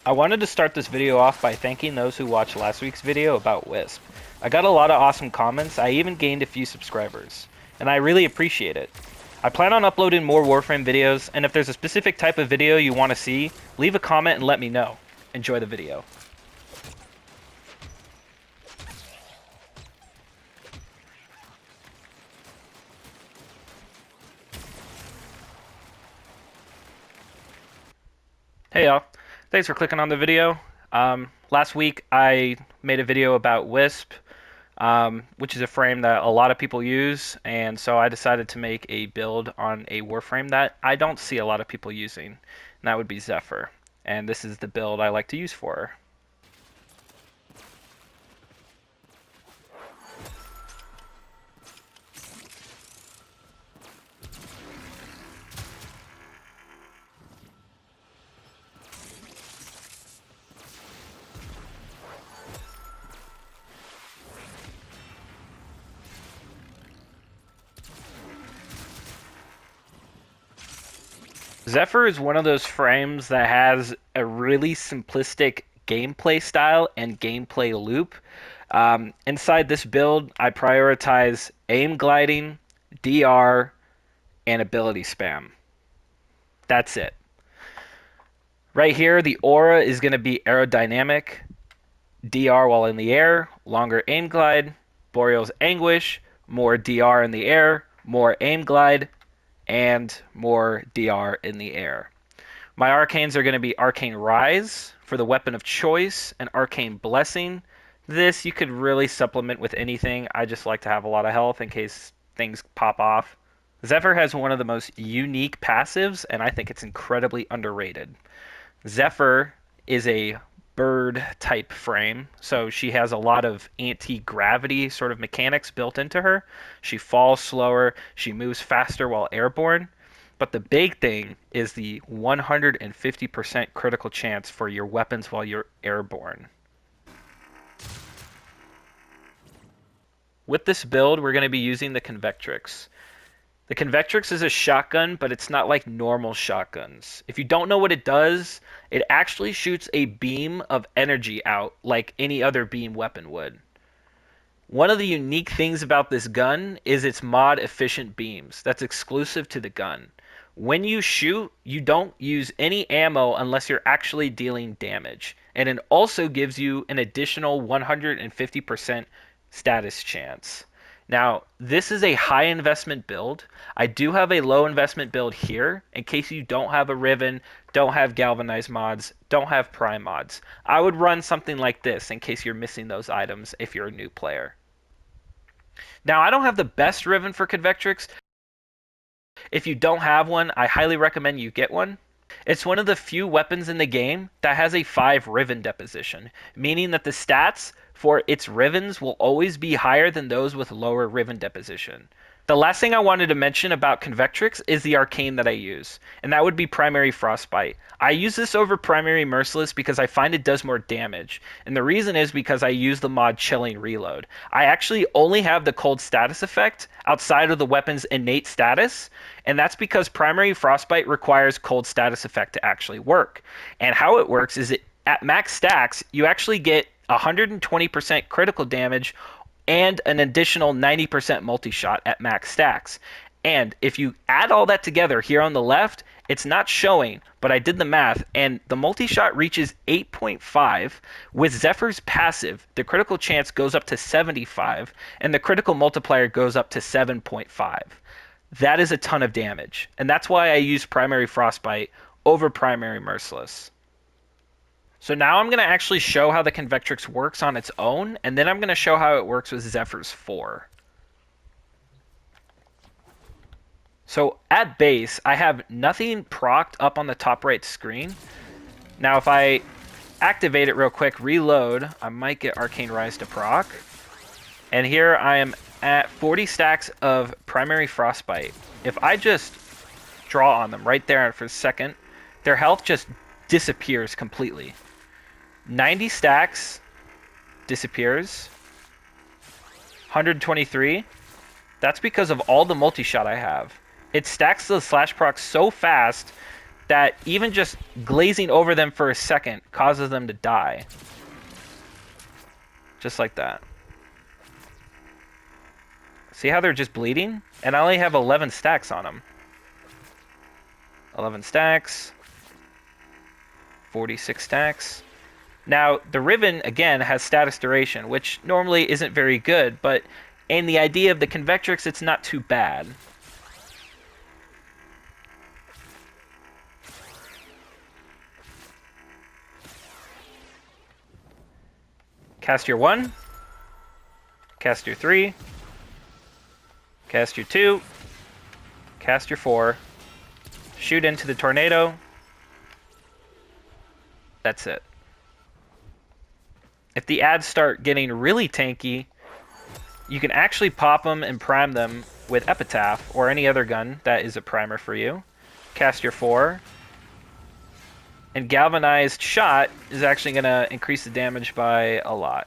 I wanted to start this video off by thanking those who watched last week's video about Wisp. I got a lot of awesome comments, I even gained a few subscribers, and I really appreciate it. I plan on uploading more Warframe videos, and if there's a specific type of video you want to see, leave a comment and let me know. Enjoy the video. Hey y'all, thanks for clicking on the video. Last week I made a video about Wisp, which is a frame that a lot of people use, and so I decided to make a build on a Warframe that I don't see a lot of people using, and that would be Zephyr. And this is the build I like to use for her. Zephyr is one of those frames that has a really simplistic gameplay style and gameplay loop. Inside this build, I prioritize aim gliding, DR, and ability spam. That's it. Right here, the aura is going to be aerodynamic, DR while in the air, longer aim glide, Boreal's Anguish, more DR in the air, more aim glide, and more DR in the air. My arcanes are going to be Arcane Rise for the weapon of choice and Arcane Blessing. This you could really supplement with anything. I just like to have a lot of health in case things pop off. Zephyr has one of the most unique passives, and I think it's incredibly underrated. Zephyr is a bird type frame, so she has a lot of anti-gravity sort of mechanics built into her. She falls slower, she moves faster while airborne, but the big thing is the 150% critical chance for your weapons while you're airborne. With this build, we're going to be using the Convectrix. The Convectrix is a shotgun, but it's not like normal shotguns. If you don't know what it does, it actually shoots a beam of energy out like any other beam weapon would. One of the unique things about this gun is its mod efficient beams. That's exclusive to the gun. When you shoot, you don't use any ammo unless you're actually dealing damage. And it also gives you an additional 150% status chance. Now, this is a high investment build. I do have a low investment build here in case you don't have a Riven, don't have galvanized mods, don't have prime mods. I would run something like this in case you're missing those items if you're a new player. Now, I don't have the best Riven for Convectrix. If you don't have one, I highly recommend you get one. It's one of the few weapons in the game that has a 5 Riven deposition, meaning that the stats for its Rivens will always be higher than those with lower Riven deposition. The last thing I wanted to mention about Convectrix is the arcane that I use, and that would be Primary Frostbite. I use this over Primary Merciless because I find it does more damage, and the reason is because I use the mod Chilling Reload. I actually only have the cold status effect outside of the weapon's innate status, and that's because Primary Frostbite requires cold status effect to actually work. And how it works is at max stacks, you actually get 120% critical damage and an additional 90% multi-shot at max stacks. And if you add all that together here on the left, it's not showing, but I did the math, and the multi-shot reaches 8.5. With Zephyr's passive, the critical chance goes up to 75, and the critical multiplier goes up to 7.5. That is a ton of damage, and that's why I use Primary Frostbite over Primary Merciless. So now I'm going to actually show how the Convectrix works on its own, and then I'm going to show how it works with Zephyr's 4. So at base, I have nothing procced up on the top right screen. Now if I activate it real quick, reload, I might get Arcane Rise to proc. And here I am at 40 stacks of Primary Frostbite. If I just draw on them right there for a second, their health just disappears completely. 90 stacks disappears. 123. That's because of all the multi-shot I have. It stacks the slash proc so fast that even just glazing over them for a second causes them to die. Just like that. See how they're just bleeding? And I only have 11 stacks on them. 11 stacks. 46 stacks. Now, the Riven, again, has status duration, which normally isn't very good, but in the idea of the Convectrix, it's not too bad. Cast your 1. Cast your 3. Cast your 2. Cast your 4. Shoot into the tornado. That's it. If the ads start getting really tanky, you can actually pop them and prime them with Epitaph or any other gun that is a primer for you. Cast your 4. And Galvanized Shot is actually going to increase the damage by a lot.